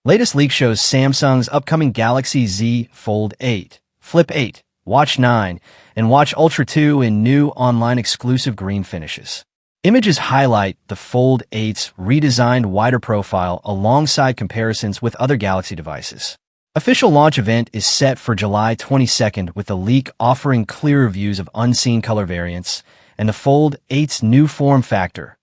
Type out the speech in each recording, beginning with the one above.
Latest leak shows Samsung's upcoming Galaxy Z Fold 8, Flip 8, Watch 9, and Watch Ultra 2 in new online exclusive green finishes. Images highlight the Fold 8's redesigned wider profile alongside comparisons with other Galaxy devices. Official launch event is set for July 22nd, with the leak offering clearer views of unseen color variants and the Fold 8's new form factor.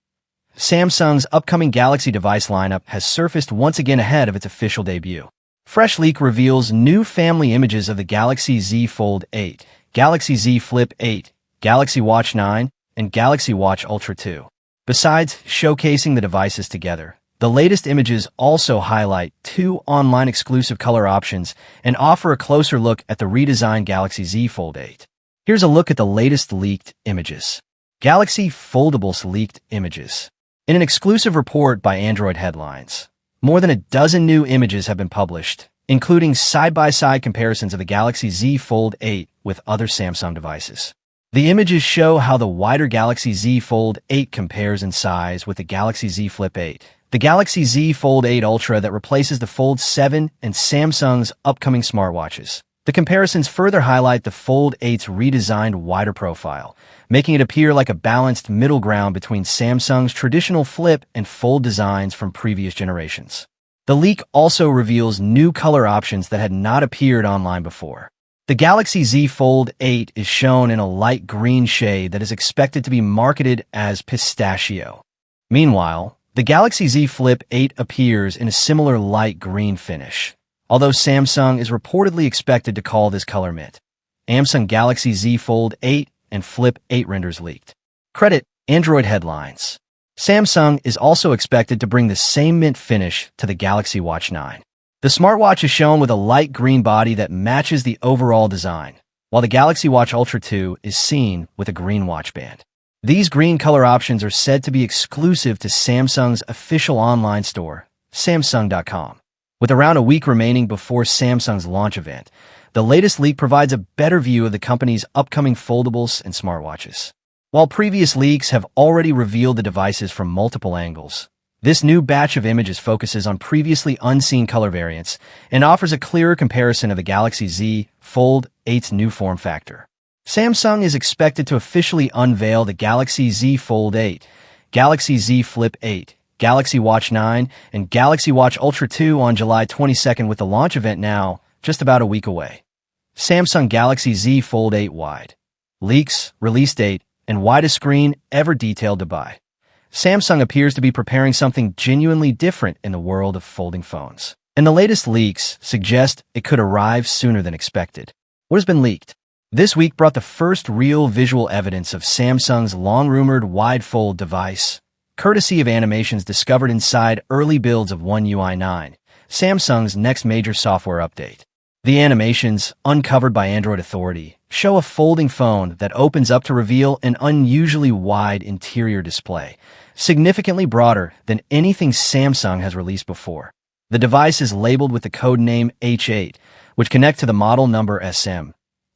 Samsung's upcoming Galaxy device lineup has surfaced once again ahead of its official debut. Fresh leak reveals new family images of the Galaxy Z Fold 8, Galaxy Z Flip 8, Galaxy Watch 9, and Galaxy Watch Ultra 2. Besides showcasing the devices together, the latest images also highlight two online exclusive color options and offer a closer look at the redesigned Galaxy Z Fold 8. Here's a look at the latest leaked images. Galaxy Foldables leaked images. In an exclusive report by Android Headlines, more than a dozen new images have been published, including side-by-side comparisons of the Galaxy Z Fold 8 with other Samsung devices. The images show how the wider Galaxy Z Fold 8 compares in size with the Galaxy Z Flip 8, the Galaxy Z Fold 8 Ultra that replaces the Fold 7 and Samsung's upcoming smartwatches. The comparisons further highlight the Fold 8's redesigned wider profile, making it appear like a balanced middle ground between Samsung's traditional flip and fold designs from previous generations. The leak also reveals new color options that had not appeared online before. The Galaxy Z Fold 8 is shown in a light green shade that is expected to be marketed as pistachio. Meanwhile, the Galaxy Z Flip 8 appears in a similar light green finish, although Samsung is reportedly expected to call this color mint. Samsung Galaxy Z Fold 8 and Flip 8 renders leaked. Credit Android Headlines. Samsung is also expected to bring the same mint finish to the Galaxy Watch 9. The smartwatch is shown with a light green body that matches the overall design, while the Galaxy Watch Ultra 2 is seen with a green watch band. These green color options are said to be exclusive to Samsung's official online store, Samsung.com. With around a week remaining before Samsung's launch event, the latest leak provides a better view of the company's upcoming foldables and smartwatches. While previous leaks have already revealed the devices from multiple angles, this new batch of images focuses on previously unseen color variants and offers a clearer comparison of the Galaxy Z Fold 8's new form factor. Samsung is expected to officially unveil the Galaxy Z Fold 8, Galaxy Z Flip 8, Galaxy Watch 9, and Galaxy Watch Ultra 2 on July 22nd, with the launch event now just about a week away. Samsung Galaxy Z Fold 8 wide. Leaks, release date, and widest screen ever detailed to buy. Samsung appears to be preparing something genuinely different in the world of folding phones, and the latest leaks suggest it could arrive sooner than expected. What has been leaked? This week brought the first real visual evidence of Samsung's long-rumored wide fold device, courtesy of animations discovered inside early builds of One UI 9, Samsung's next major software update. The animations, uncovered by Android Authority, show a folding phone that opens up to reveal an unusually wide interior display, significantly broader than anything Samsung has released before. The device is labeled with the code name H8, which connects to the model number SM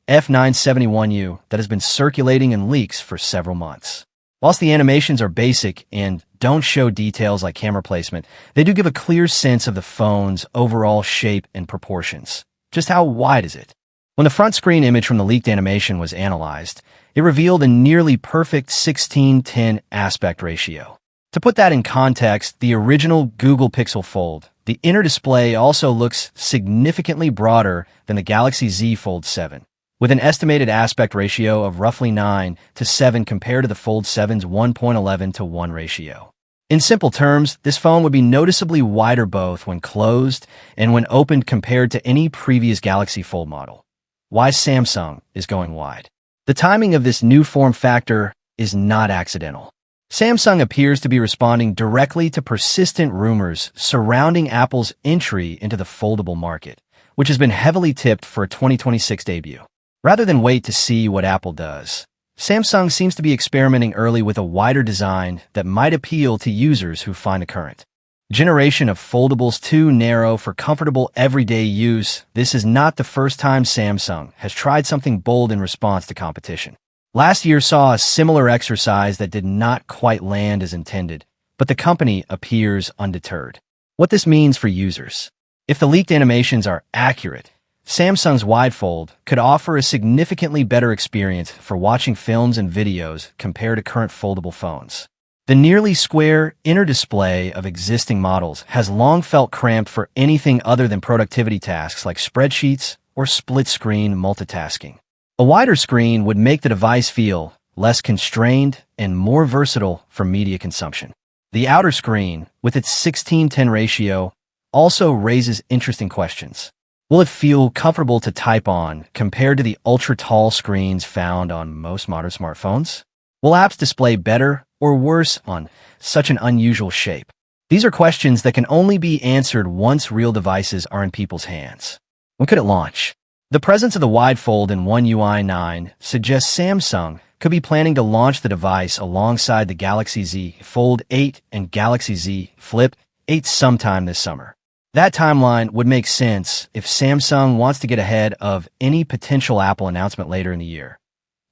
F971U that has been circulating in leaks for several months. Whilst the animations are basic and don't show details like camera placement, they do give a clear sense of the phone's overall shape and proportions. Just how wide is it? When the front screen image from the leaked animation was analyzed, it revealed a nearly perfect 16:10 aspect ratio. To put that in context, the original Google Pixel Fold, the inner display also looks significantly broader than the Galaxy Z Fold 7, with an estimated aspect ratio of roughly 9:7 compared to the Fold 7's 1.11:1 ratio. In simple terms, this phone would be noticeably wider both when closed and when opened compared to any previous Galaxy Fold model. Why Samsung is going wide? The timing of this new form factor is not accidental. Samsung appears to be responding directly to persistent rumors surrounding Apple's entry into the foldable market, which has been heavily tipped for a 2026 debut. Rather than wait to see what Apple does, Samsung seems to be experimenting early with a wider design that might appeal to users who find the current generation of foldables too narrow for comfortable everyday use. This is not the first time Samsung has tried something bold in response to competition. Last year saw a similar exercise that did not quite land as intended, but the company appears undeterred. What this means for users. If the leaked animations are accurate, Samsung's wide fold could offer a significantly better experience for watching films and videos compared to current foldable phones. The nearly square inner display of existing models has long felt cramped for anything other than productivity tasks like spreadsheets or split-screen multitasking. A wider screen would make the device feel less constrained and more versatile for media consumption. The outer screen, with its 16:10 ratio, also raises interesting questions. Will it feel comfortable to type on compared to the ultra-tall screens found on most modern smartphones? Will apps display better or worse on such an unusual shape? These are questions that can only be answered once real devices are in people's hands. When could it launch? The presence of the wide fold in One UI 9 suggests Samsung could be planning to launch the device alongside the Galaxy Z Fold 8 and Galaxy Z Flip 8 sometime this summer. That timeline would make sense if Samsung wants to get ahead of any potential Apple announcement later in the year.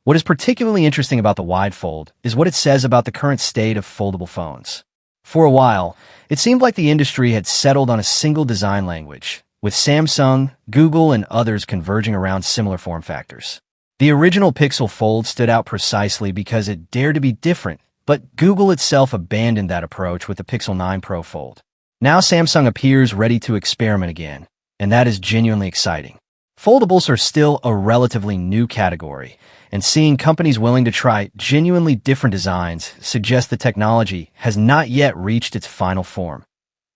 What is particularly interesting about the wide fold is what it says about the current state of foldable phones. For a while, it seemed like the industry had settled on a single design language, with Samsung, Google, and others converging around similar form factors. The original Pixel Fold stood out precisely because it dared to be different, but Google itself abandoned that approach with the Pixel 9 Pro Fold. Now Samsung appears ready to experiment again, and that is genuinely exciting. Foldables are still a relatively new category, and seeing companies willing to try genuinely different designs suggests the technology has not yet reached its final form.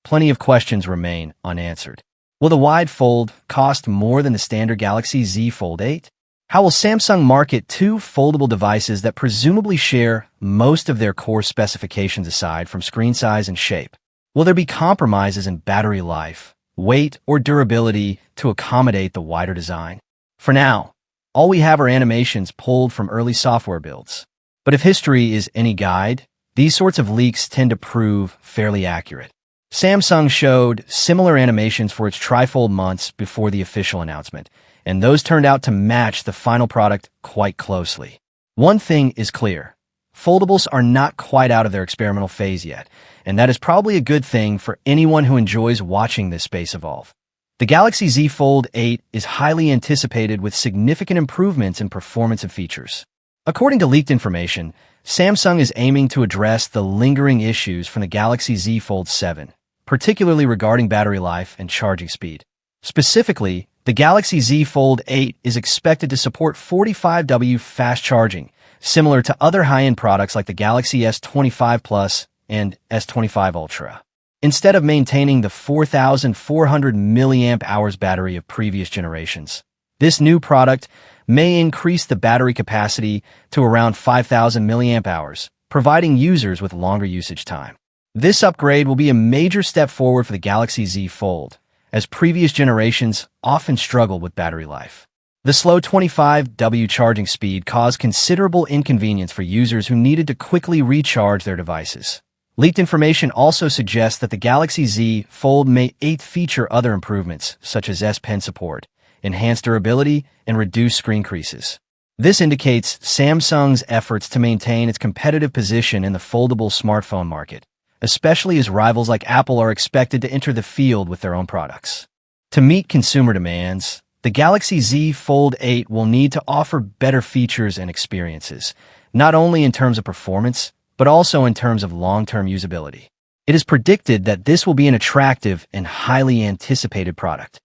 Plenty of questions remain unanswered. Will the wide fold cost more than the standard Galaxy Z Fold 8? How will Samsung market two foldable devices that presumably share most of their core specifications aside from screen size and shape? Will there be compromises in battery life, weight, or durability to accommodate the wider design? For now, all we have are animations pulled from early software builds. But if history is any guide, these sorts of leaks tend to prove fairly accurate. Samsung showed similar animations for its trifold months before the official announcement, and those turned out to match the final product quite closely. One thing is clear. Foldables are not quite out of their experimental phase yet, and that is probably a good thing for anyone who enjoys watching this space evolve. The Galaxy Z Fold 8 is highly anticipated with significant improvements in performance and features. According to leaked information, Samsung is aiming to address the lingering issues from the Galaxy Z Fold 7, particularly regarding battery life and charging speed. Specifically, the Galaxy Z Fold 8 is expected to support 45W fast charging, similar to other high-end products like the Galaxy S25 Plus and S25 Ultra. Instead of maintaining the 4,400 mAh battery of previous generations, this new product may increase the battery capacity to around 5,000 mAh, providing users with longer usage time. This upgrade will be a major step forward for the Galaxy Z Fold, as previous generations often struggled with battery life. The slow 25W charging speed caused considerable inconvenience for users who needed to quickly recharge their devices. Leaked information also suggests that the Galaxy Z Fold may 8 feature other improvements, such as S Pen support, enhanced durability, and reduced screen creases. This indicates Samsung's efforts to maintain its competitive position in the foldable smartphone market, especially as rivals like Apple are expected to enter the field with their own products. To meet consumer demands, the Galaxy Z Fold 8 will need to offer better features and experiences, not only in terms of performance, but also in terms of long-term usability. It is predicted that this will be an attractive and highly anticipated product.